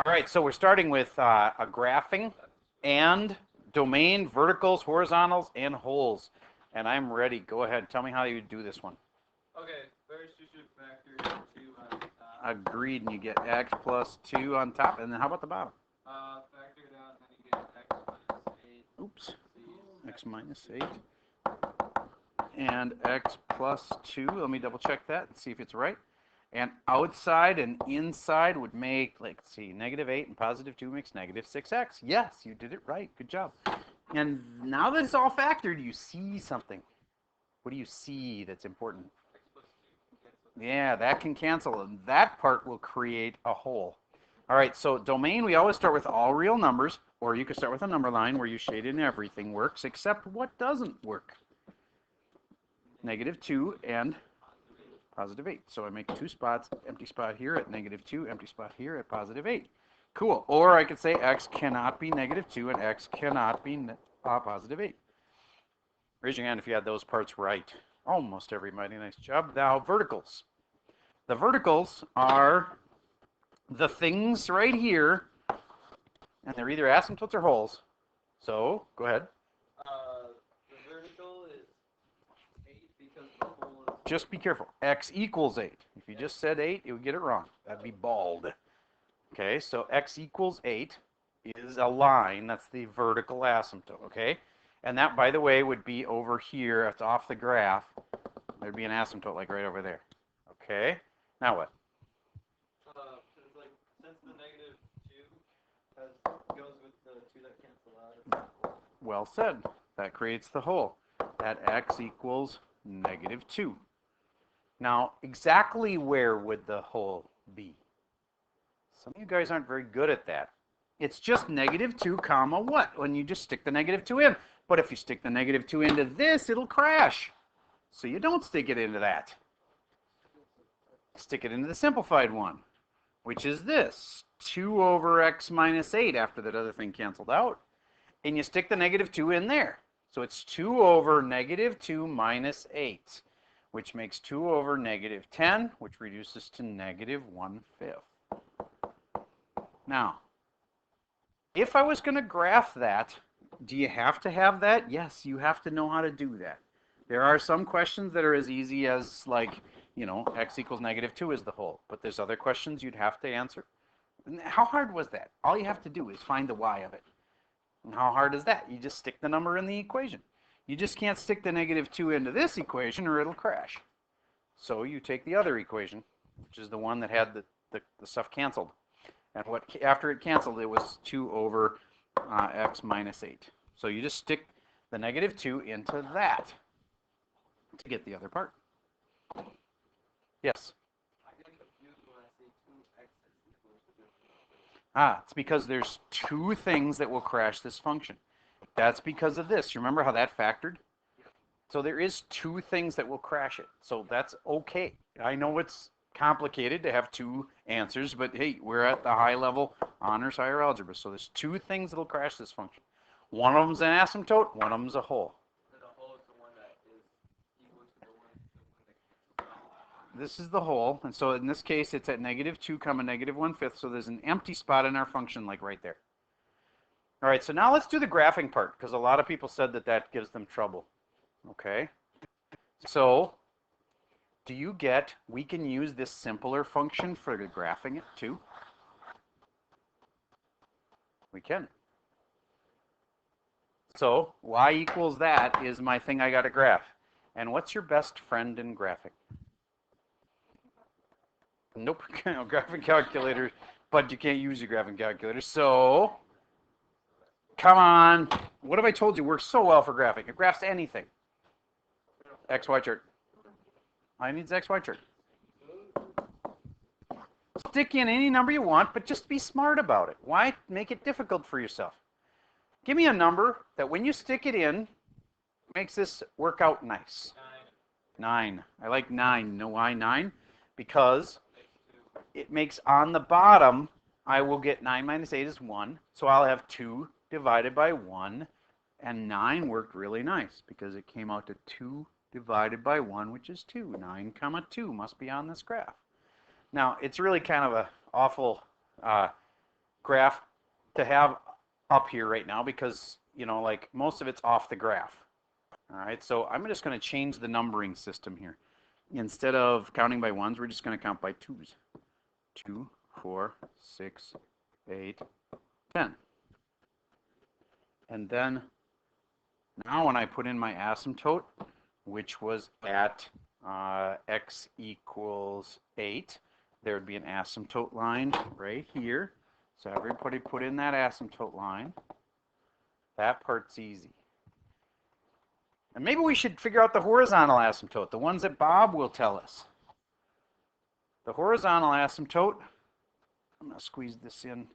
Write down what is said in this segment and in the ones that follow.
All right, so we're starting with a graphing and domain, verticals, horizontals, and holes. And I'm ready. Go ahead. Tell me how you do this one. Okay, first you should factor 2 on top. Agreed, and you get x plus 2 on top. And then how about the bottom? Factor it out, and then you get x minus 8. Oops. X minus 8. And x plus 2. Let me double check that and see if it's right. And outside and inside would make, let's see, negative 8 and positive 2 makes negative 6x. Yes, you did it right. Good job. And now that it's all factored, you see something. What do you see that's important? X plus 2 cancel. Yeah, that can cancel, and that part will create a hole. All right, so domain, we always start with all real numbers, or you could start with a number line where you shade in everything works, except what doesn't work. Negative 2 and positive 8. So I make 2 spots, empty spot here at negative 2, empty spot here at positive 8. Cool. Or I could say x cannot be negative 2 and x cannot be positive 8. Raise your hand if you had those parts right. Almost everybody. Nice job. Now, verticals. The verticals are the things right here, and they're either asymptotes or holes. So, go ahead. The vertical is 8 because the hole is... Just be careful. X equals 8. If you just said 8, you would get it wrong. That'd be bald. Okay, so x equals 8 is a line. That's the vertical asymptote, okay? And that, by the way, would be over here. It's off the graph. There'd be an asymptote like right over there. Okay, now what? Since the negative 2 goes with the 2 that cancel out. Well said. That creates the hole. That x equals negative 2. Now, exactly where would the hole be? Some of you guys aren't very good at that. It's just negative 2 comma what? When you just stick the negative 2 in. But if you stick the negative 2 into this, it'll crash. So you don't stick it into that. Stick it into the simplified one, which is this. 2 over x minus 8 after that other thing canceled out. And you stick the negative 2 in there. So it's 2 over negative 2 minus 8, which makes 2 over negative 10, which reduces to negative 1/5. Now, if I was going to graph that, do you have to have that? Yes, you have to know how to do that. There are some questions that are as easy as, like, you know, x equals negative 2 is the whole. But there's other questions you'd have to answer. And how hard was that? All you have to do is find the y of it. And how hard is that? You just stick the number in the equation. You just can't stick the negative 2 into this equation or it'll crash. So you take the other equation, which is the one that had the stuff canceled. And what after it canceled, it was 2 over x minus 8. So you just stick the negative 2 into that to get the other part. Yes? I get confused when I see 2x equals 2. It's because there's 2 things that will crash this function. That's because of this. You remember how that factored? So there is 2 things that will crash it. So that's okay. I know it's complicated to have 2 answers, but hey, we're at the high level honors higher algebra. So there's 2 things that will crash this function. One of them's an asymptote, one of them's a hole. So the hole is the one that is equal to the one that cancels out. This is the hole, and so in this case it's at negative 2 comma negative 1/5, so there's an empty spot in our function like right there. All right, so now let's do the graphing part, because a lot of people said that that gives them trouble. Okay, so do you get, we can use this simpler function for graphing it too? We can. So y equals that is my thing I got to graph. And what's your best friend in graphing? Nope, graphing calculator, but you can't use your graphing calculator. So, come on. What have I told you works so well for graphing? It graphs anything. XY chart. I need XY chart. Stick in any number you want, but just be smart about it. Why make it difficult for yourself? Give me a number that when you stick it in, makes this work out nice. 9. I like 9. You know why 9? Because it makes on the bottom, I will get 9 minus 8 is 1. So I'll have 2 divided by 1. And 9 worked really nice because it came out to 2 divided by 1, which is 2. 9 comma 2 must be on this graph. Now, it's really kind of an awful graph to have up here right now because, like most of it's off the graph. All right, so I'm just going to change the numbering system here. Instead of counting by ones, we're just going to count by twos. 2, 4, 6, 8, 10. And then now when I put in my asymptote, which was at x equals 8, there would be an asymptote line right here. So everybody put in that asymptote line. That part's easy. And maybe we should figure out the horizontal asymptote, the ones that Bob will tell us. The horizontal asymptote, I'm going to squeeze this in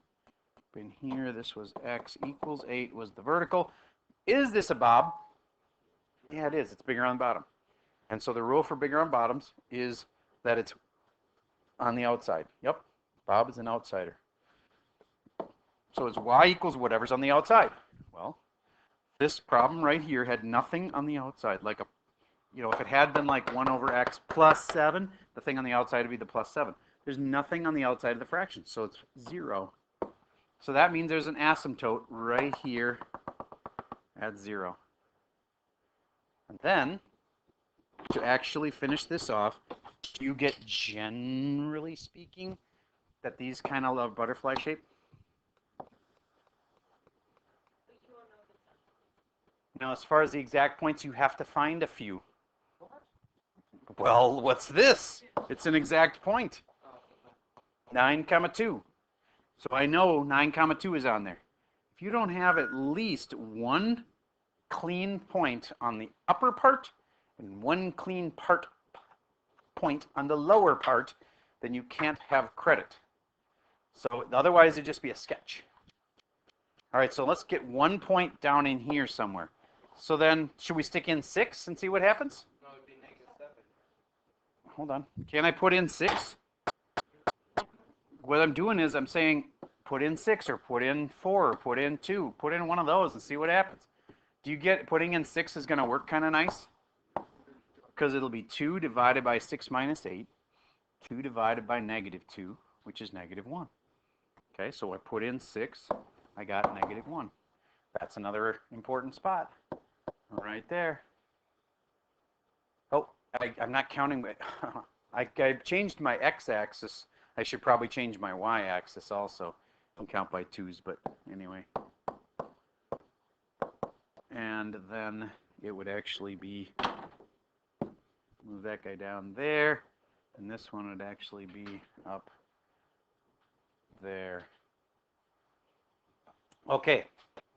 here. This was x equals 8 was the vertical. Is this a Bob? Yeah, it is. It's bigger on the bottom. And so the rule for bigger on bottoms is that it's on the outside. Yep, Bob is an outsider. So it's y equals whatever's on the outside. Well, this problem right here had nothing on the outside. Like if it had been like 1 over x plus 7, the thing on the outside would be the plus 7. There's nothing on the outside of the fraction, so it's 0. So that means there's an asymptote right here at 0. And then, to actually finish this off, you get, generally speaking, that these kind of love butterfly shape. Now, as far as the exact points, you have to find a few. Well, what's this? It's an exact point. 9, 2. So I know 9, 2 is on there. If you don't have at least one clean point on the upper part and one clean point on the lower part, then you can't have credit. So otherwise it'd just be a sketch. All right, so let's get 1 point down in here somewhere. So then, should we stick in 6 and see what happens? No, it'd be -7. Hold on. Can I put in 6? What I'm doing is I'm saying put in 6 or put in 4 or put in 2. Put in one of those and see what happens. Do you get putting in 6 is going to work kind of nice? Because it'll be 2 divided by 6 minus 8. 2 divided by -2, which is -1. Okay, so I put in 6. I got -1. That's another important spot. Right there. Oh, I'm not counting. I changed my x-axis. I should probably change my y-axis also. Don't count by twos, but anyway. And then it would actually be, move that guy down there, and this one would actually be up there. Okay,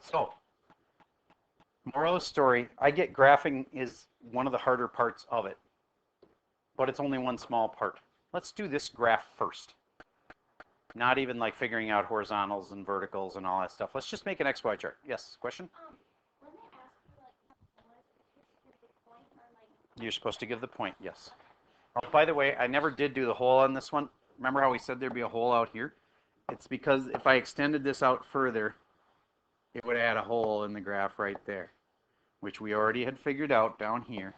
so moral of the story, I get graphing is one of the harder parts of it, but it's only one small part. Let's do this graph first. Not even like figuring out horizontals and verticals and all that stuff. Let's just make an XY chart. Yes, question? When they ask you, give the point or You're supposed to give the point, yes. Oh, by the way, I never did do the hole on this one. Remember how we said there'd be a hole out here? It's because if I extended this out further, it would add a hole in the graph right there, which we already had figured out down here.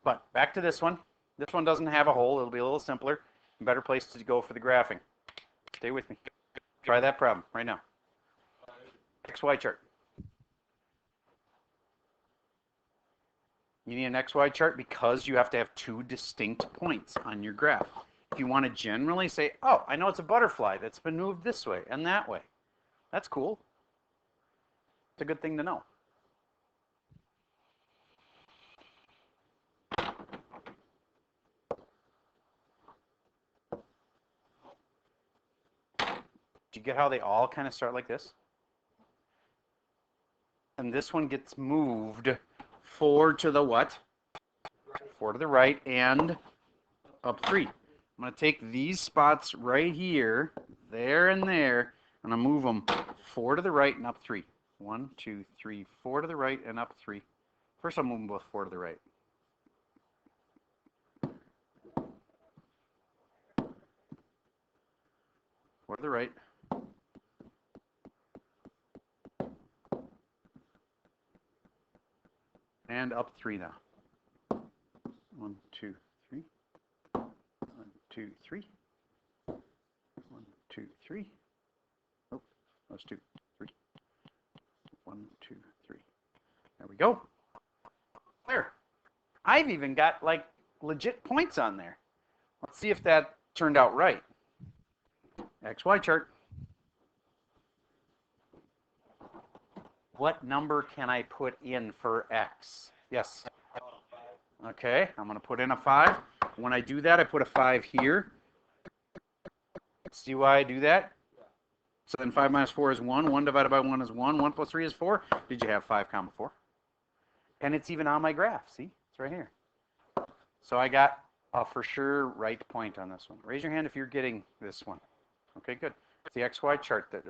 But back to this one. This one doesn't have a hole. It'll be a little simpler. A better place to go for the graphing. Stay with me. Try that problem right now. XY chart. You need an XY chart because you have to have 2 distinct points on your graph. If you want to generally say, oh, I know it's a butterfly that's been moved this way and that way. That's cool. It's a good thing to know. Do you get how they all kind of start like this? And this one gets moved 4 to the what? 4 to the right and up 3. I'm going to take these spots right here, there and there, and I'll move them 4 to the right and up 3. 1, 2, 3, 4 to the right and up 3. First I'll move them both 4 to the right. Four to the right. And up 3 now. 1, 2, 3. 1, 2, 3. 1, 2, 3. Those 2, 3. 1, 2, 3. There we go. There. I've even got like legit points on there. Let's see if that turned out right. XY chart. What number can I put in for X? Yes. Okay, I'm going to put in a 5. When I do that, I put a 5 here. See why I do that? So then 5 minus 4 is 1. 1 divided by 1 is 1. 1 plus 3 is 4. Did you have 5 comma 4? And it's even on my graph. See? It's right here. So I got a for sure right point on this one. Raise your hand if you're getting this one. Okay, good. It's the XY chart that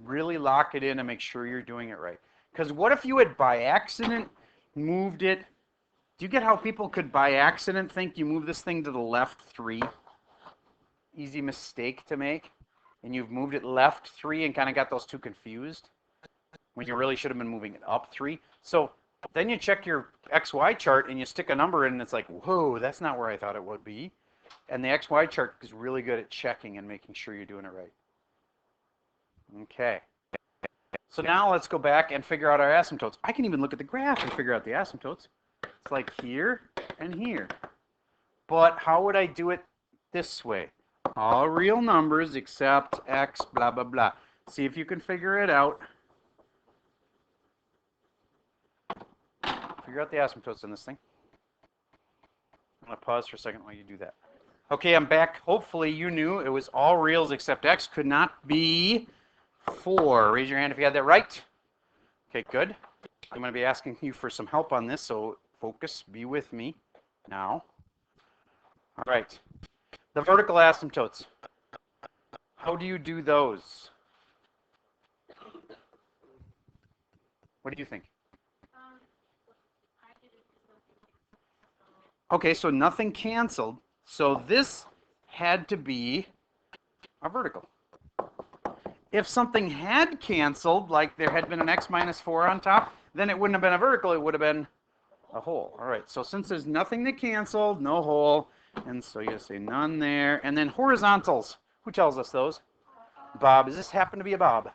really lock it in and make sure you're doing it right. Because what if you had by accident moved it? Do you get how people could by accident think you move this thing to the left 3? Easy mistake to make. And you've moved it left 3 and kind of got those two confused when you really should have been moving it up 3. So then you check your XY chart and you stick a number in and it's like, whoa, that's not where I thought it would be. And the XY chart is really good at checking and making sure you're doing it right. Okay. So now let's go back and figure out our asymptotes. I can even look at the graph and figure out the asymptotes. It's like here and here. But how would I do it this way? All real numbers except X, blah, blah, blah. See if you can figure it out. Figure out the asymptotes in this thing. I'm going to pause for a second while you do that. Okay, I'm back. Hopefully you knew it was all reals except X could not be 4. Raise your hand if you had that right. Okay, good. I'm going to be asking you for some help on this, so focus, be with me now. All right. The vertical asymptotes. How do you do those? What do you think? Okay, so nothing canceled. So this had to be a vertical. If something had canceled, like there had been an X minus 4 on top, then it wouldn't have been a vertical, it would have been a hole. All right, so since there's nothing that canceled, no hole, and so you say none there. And then horizontals. Who tells us those? Bob. Does this happen to be a Bob?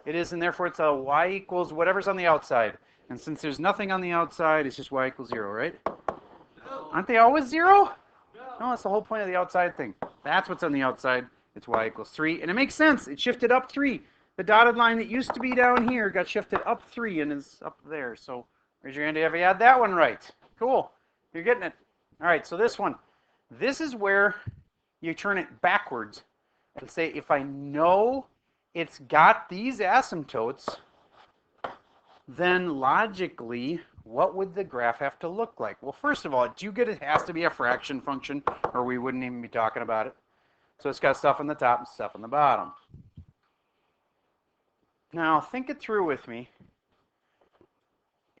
It is, and therefore it's a y equals whatever's on the outside. And since there's nothing on the outside, it's just y equals 0, right? No. Aren't they always 0? No, that's the whole point of the outside thing. That's what's on the outside. It's y equals 3. And it makes sense. It shifted up 3. The dotted line that used to be down here got shifted up 3 and is up there. So raise your hand if you had that one right. Cool. You're getting it. All right, so this one. This is where you turn it backwards and say, if I know it's got these asymptotes, then logically, what would the graph have to look like? Well, first of all, do you get it has to be a fraction function, or we wouldn't even be talking about it. So it's got stuff on the top and stuff on the bottom. Now, think it through with me.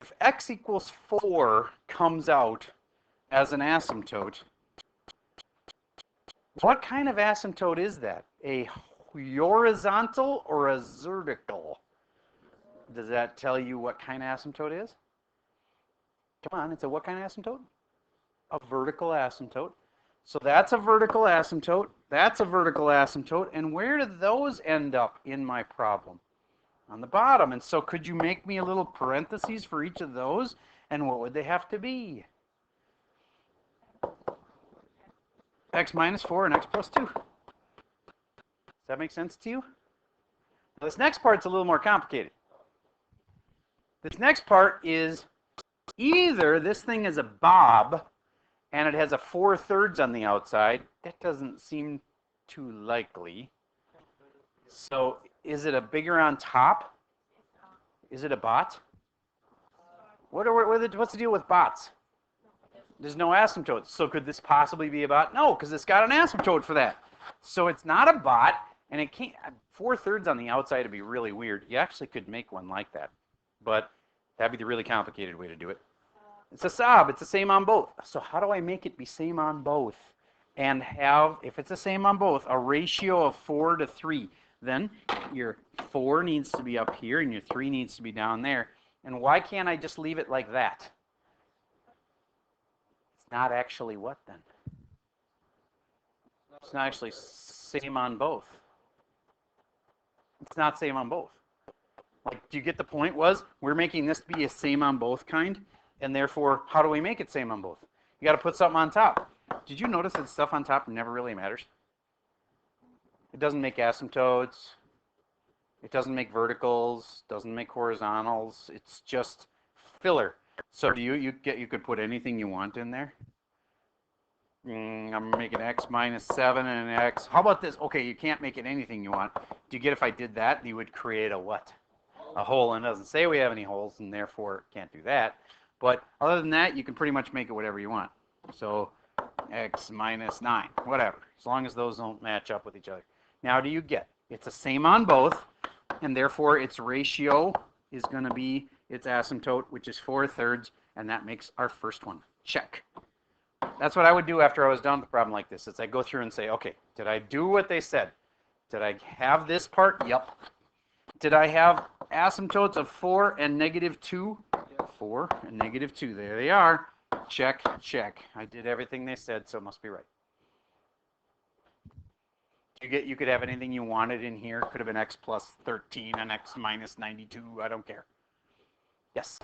If x equals 4 comes out as an asymptote, what kind of asymptote is that? A horizontal or a vertical? Does that tell you what kind of asymptote is? Come on, it's a what kind of asymptote? A vertical asymptote. So that's a vertical asymptote. That's a vertical asymptote. And where do those end up in my problem? On the bottom. And so could you make me a little parentheses for each of those? And what would they have to be? X minus 4 and x plus 2. Does that make sense to you? This next part's a little more complicated. This next part is either this thing is a bob and it has a 4/3 on the outside. That doesn't seem too likely. So is it a bigger on top? Is it a bot? What's the deal with bots? There's no asymptotes. So could this possibly be a bot? No, because it's got an asymptote for that. So it's not a bot, and it can't. 4/3 on the outside would be really weird. You actually could make one like that, but that'd be the really complicated way to do it. It's a sob. It's the same on both. So how do I make it be same on both and have, if it's the same on both, a ratio of 4 to 3? Then your 4 needs to be up here and your 3 needs to be down there. And why can't I just leave it like that? It's not actually what then? It's not actually same on both. It's not same on both. Like, do you get the point? Was we're making this to be a same on both kind, and therefore, how do we make it same on both? You got to put something on top. Did you notice that stuff on top never really matters? It doesn't make asymptotes. It doesn't make verticals. Doesn't make horizontals. It's just filler. So do you could put anything you want in there? I'm making x minus 7 and an x. How about this? Okay, you can't make it anything you want. Do you get if I did that, you would create a what? A hole, and it doesn't say we have any holes, and therefore can't do that. But other than that, you can pretty much make it whatever you want. So x minus 9, whatever, as long as those don't match up with each other. Now do you get? It's the same on both, and therefore its ratio is going to be its asymptote, which is 4/3, and that makes our first one. Check. That's what I would do after I was done with a problem like this. Is I go through and say, okay, did I do what they said? Did I have this part? Yep. Did I have asymptotes of 4 and -2? Yep. 4 and -2. There they are. Check, check. I did everything they said, so it must be right. You could have anything you wanted in here. Could have been x plus 13 and x minus 92. I don't care. Yes?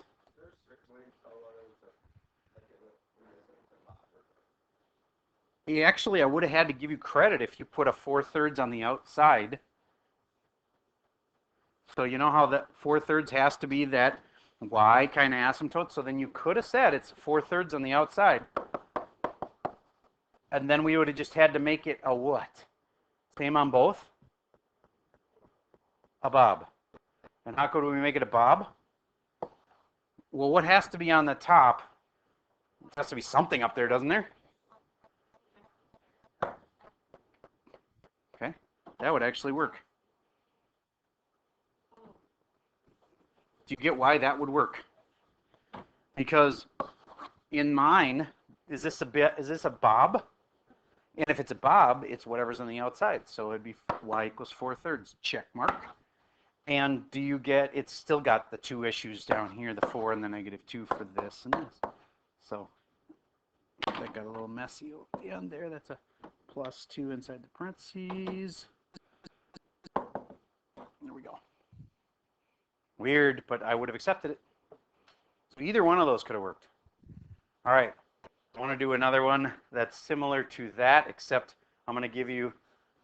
Actually, I would have had to give you credit if you put a 4/3 on the outside. So you know how that 4/3 has to be that y kind of asymptote? So then you could have said it's 4/3 on the outside. And then we would have just had to make it a what? Same on both? A bob. And how could we make it a bob? Well, what has to be on the top? There has to be something up there, doesn't there? Okay, that would actually work. Do you get why that would work? Because in mine, is this a bob? And if it's a bob, it's whatever's on the outside. So it'd be y equals 4/3, check mark. And do you get, it's still got the two issues down here, the 4 and the -2 for this and this. So that got a little messy at the end there. That's a +2 inside the parentheses. There we go. Weird, but I would have accepted it. So either one of those could have worked. All right. I want to do another one that's similar to that, except I'm going to give you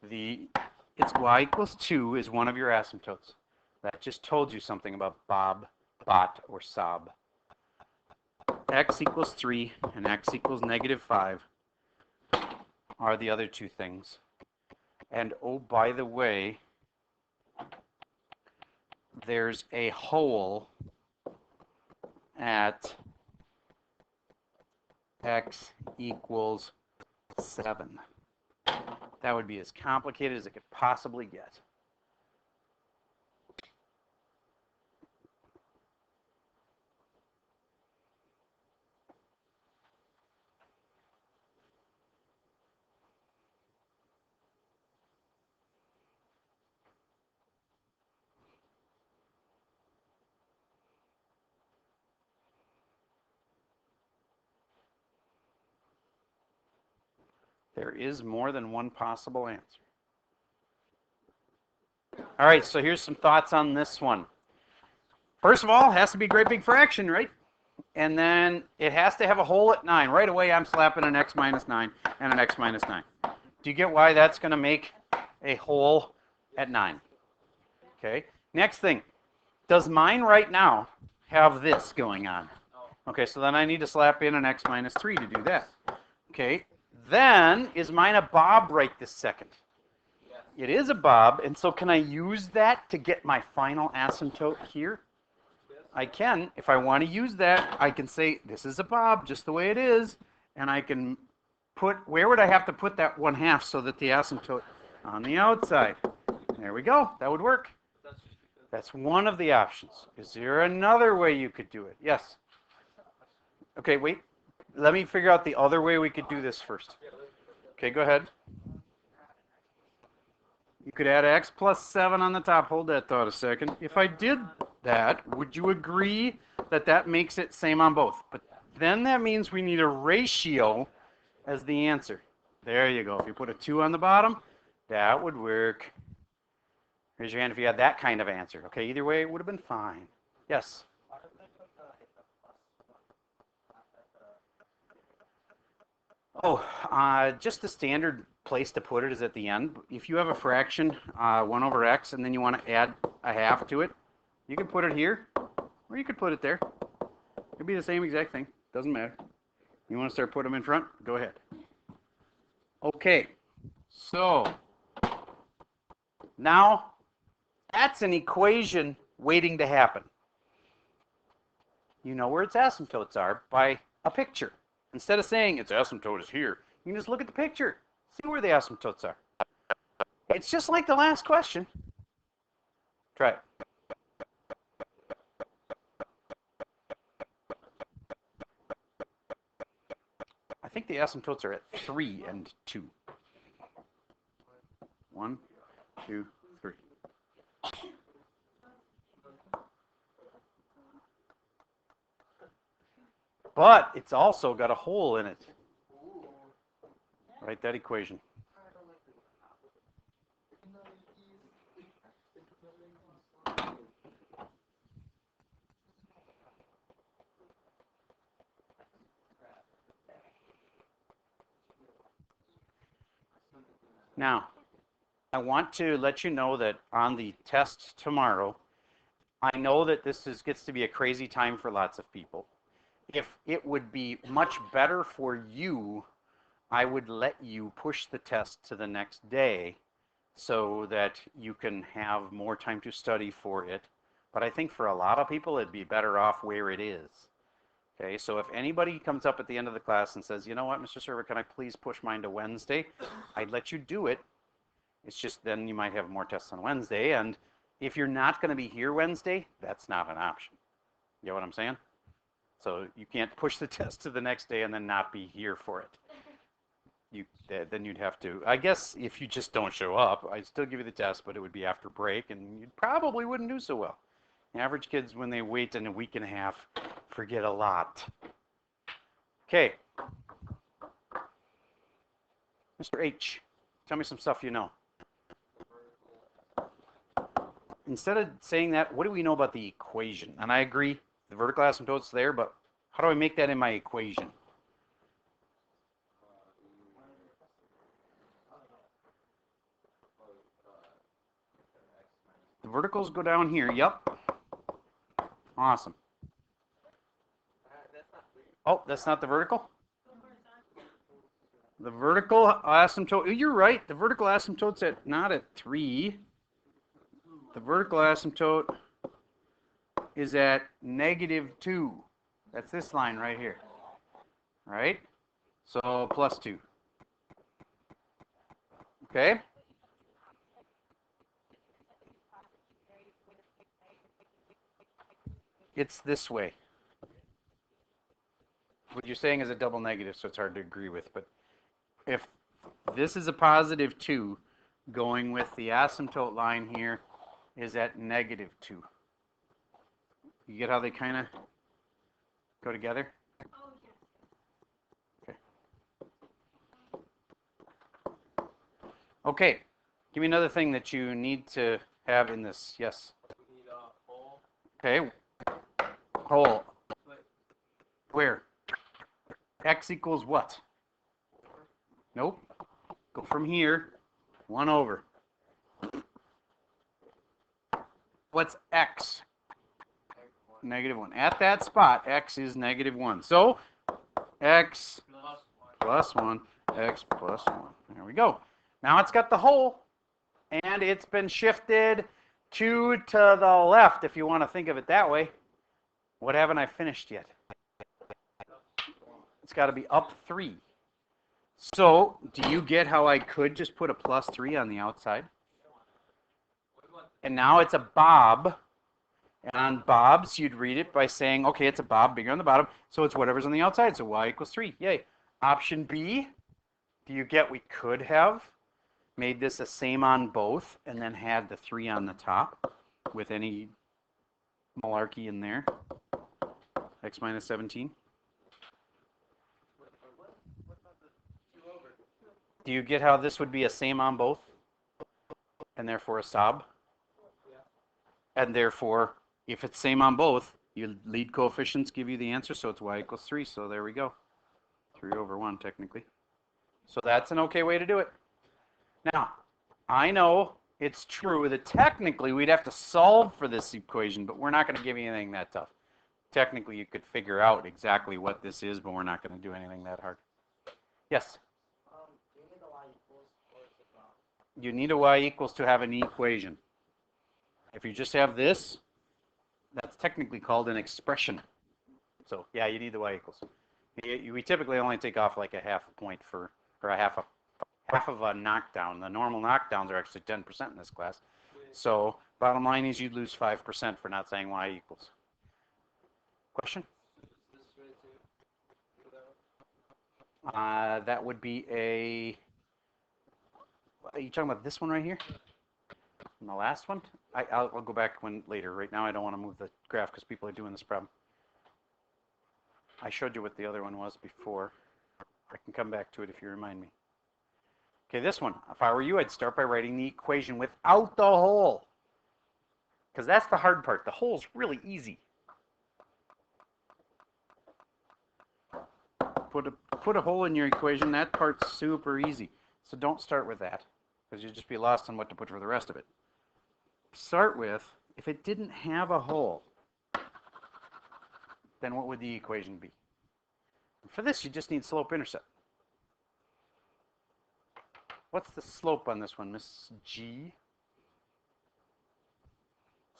it's y equals 2 is one of your asymptotes. That just told you something about bob, bot, or sob. X equals 3 and x equals -5 are the other two things. And oh, by the way, there's a hole at x equals 7. That would be as complicated as it could possibly get. There is more than one possible answer. All right, so here's some thoughts on this one. First of all, it has to be a great big fraction, right? And then it has to have a hole at 9. Right away, I'm slapping an x minus 9 and an x minus 9. Do you get why that's going to make a hole at 9? Okay, next thing. Does mine right now have this going on? Okay, so then I need to slap in an x minus 3 to do that. Okay, then is mine a bob right this second? Yes. It is a bob, and so can I use that to get my final asymptote here? Yes. I can. If I want to use that, I can say this is a bob just the way it is, and I can put, where would I have to put that 1/2 so that the asymptote on the outside? There we go. That would work. That's one of the options. Is there another way you could do it? Yes. Okay, wait. Let me figure out the other way we could do this first. Okay, go ahead. You could add x plus 7 on the top. Hold that thought a second. If I did that, would you agree that that makes it same on both? But then that means we need a ratio as the answer. There you go. If you put a 2 on the bottom, that would work. Raise your hand if you had that kind of answer. Okay, either way, it would have been fine. Yes? Oh, just the standard place to put it is at the end. If you have a fraction, 1 over x, and then you want to add a half to it, you can put it here, or you could put it there. It'd be the same exact thing. Doesn't matter. You want to start putting them in front? Go ahead. Okay, so now that's an equation waiting to happen. You know where its asymptotes are by a picture. Instead of saying its asymptote is here, you can just look at the picture, see where the asymptotes are. It's just like the last question. Try it. I think the asymptotes are at 3 and 2. 1, 2, 3. But it's also got a hole in it. Write that equation. Now, I want to let you know that on the test tomorrow, I know that gets to be a crazy time for lots of people. If it would be much better for you, I would let you push the test to the next day so that you can have more time to study for it. But I think for a lot of people, it'd be better off where it is. Okay, so if anybody comes up at the end of the class and says, you know what, Mr. Server, can I please push mine to Wednesday? I'd let you do it. It's just then you might have more tests on Wednesday. And if you're not going to be here Wednesday, that's not an option. You know what I'm saying? So you can't push the test to the next day and then not be here for it. Then you'd have to, I guess if you just don't show up, I'd still give you the test, but it would be after break and you probably wouldn't do so well. The average kids, when they wait in a week and a half, forget a lot. Okay. Mr. H, tell me some stuff you know. Instead of saying that, what do we know about the equation? And I agree, the vertical asymptote's there, but how do I make that in my equation? The verticals go down here, yep. Awesome. Oh, that's not the vertical? The vertical asymptote, you're right, the vertical asymptote's not at 3. The vertical asymptote is at -2. That's this line right here, right? So plus 2. Okay? It's this way. What you're saying is a double negative, so it's hard to agree with. But if this is a positive 2, going with the asymptote line here is at -2. You get how they kind of go together? Okay. Okay. Give me another thing that you need to have in this. Yes. We need a hole. Okay. Hole. Where? X equals what? Nope. Go from here. 1 over. What's X? -1. At that spot, X is -1. So, X plus 1, X plus 1. There we go. Now it's got the hole, and it's been shifted 2 to the left, if you want to think of it that way. What haven't I finished yet? It's got to be up 3. So, do you get how I could just put a plus 3 on the outside? And now it's a bob. And on bobs, you'd read it by saying, okay, it's a bob bigger on the bottom, so it's whatever's on the outside, so y equals 3. Yay. Option B, do you get we could have made this a same on both and then had the 3 on the top with any malarkey in there? X minus 17. Do you get how this would be a same on both and therefore a sob? And therefore, if it's same on both, your lead coefficients give you the answer, so it's y equals 3. So there we go. 3 over 1, technically. So that's an okay way to do it. Now, I know it's true that technically we'd have to solve for this equation, but we're not going to give you anything that tough. Technically, you could figure out exactly what this is, but we're not going to do anything that hard. Yes? Do you need the y equals or is it not? You need a y equals to have an equation. If you just have this, that's technically called an expression. So yeah, you need the y equals. We typically only take off like a half a point for, or a half of a knockdown. The normal knockdowns are actually 10% in this class. So bottom line is you'd lose 5% for not saying y equals. Question? This way too? That would be a, are you talking about this one right here? And the last one? I'll go back later. Right now I don't want to move the graph because people are doing this problem. I showed you what the other one was before. I can come back to it if you remind me. Okay, this one. If I were you, I'd start by writing the equation without the hole. Because that's the hard part. The hole's really easy. Put a hole in your equation. That part's super easy. So don't start with that, because you'll just be lost on what to put for the rest of it. Start with, if it didn't have a hole, then what would the equation be? For this, you just need slope-intercept. What's the slope on this one, Miss G?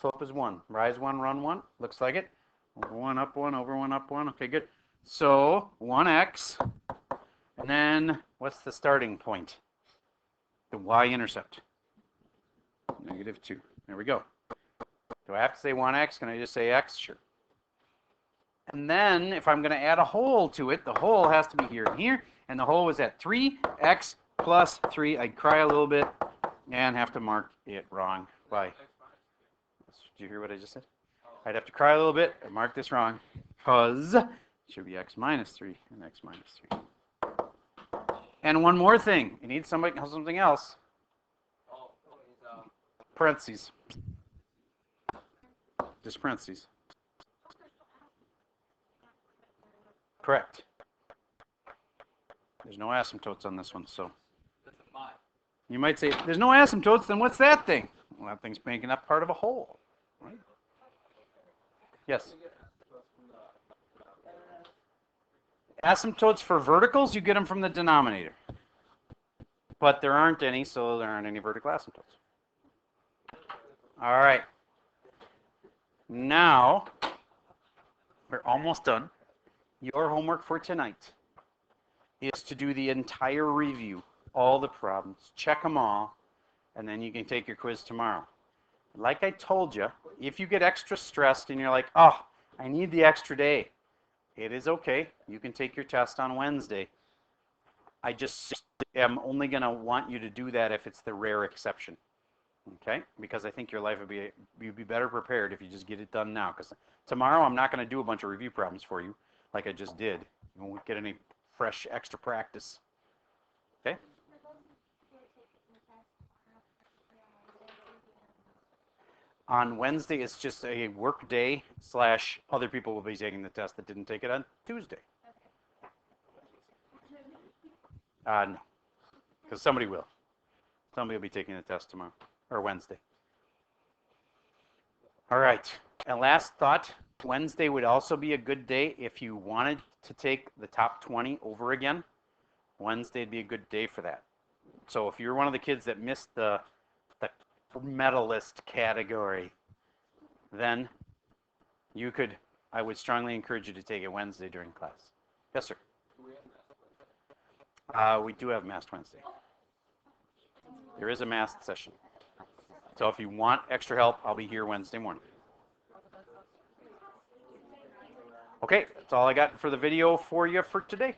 Slope is 1. Rise 1, run 1. Looks like it. Over 1, up 1, over 1, up 1. Okay, good. So 1x, and then what's the starting point? The y-intercept. -2. There we go. Do I have to say 1x? Can I just say x? Sure. And then if I'm going to add a hole to it, the hole has to be here and here, and the hole was at 3x plus 3. I'd cry a little bit and have to mark it wrong. Why? Did you hear what I just said? I'd have to cry a little bit and mark this wrong, because it should be x minus 3 and x minus 3. And one more thing. You need something else. Parentheses. Just parentheses. Correct. There's no asymptotes on this one, so. You might say, there's no asymptotes, then what's that thing? Well, that thing's making up part of a hole, right? Yes? Asymptotes for verticals, you get them from the denominator. But there aren't any, so there aren't any vertical asymptotes. All right. Now, we're almost done. Your homework for tonight is to do the entire review, all the problems, check them all, and then you can take your quiz tomorrow. Like I told you, if you get extra stressed and you're like, oh, I need the extra day, it is okay. You can take your test on Wednesday. I just am only going to want you to do that if it's the rare exception. Okay? Because I think your life would be, you'd be better prepared if you just get it done now. Because tomorrow I'm not going to do a bunch of review problems for you like I just did. You won't get any fresh extra practice. Okay? On Wednesday, it's just a work day / other people will be taking the test that didn't take it on Tuesday. No, because somebody will. Somebody will be taking the test tomorrow or Wednesday. All right. And last thought, Wednesday would also be a good day if you wanted to take the top 20 over again. Wednesday would be a good day for that. So if you're one of the kids that missed the medalist category, then you could, I would strongly encourage you to take it Wednesday during class. Yes, sir. We do have Math Wednesday. There is a math session. So if you want extra help, I'll be here Wednesday morning. Okay, that's all I got for the video for you for today.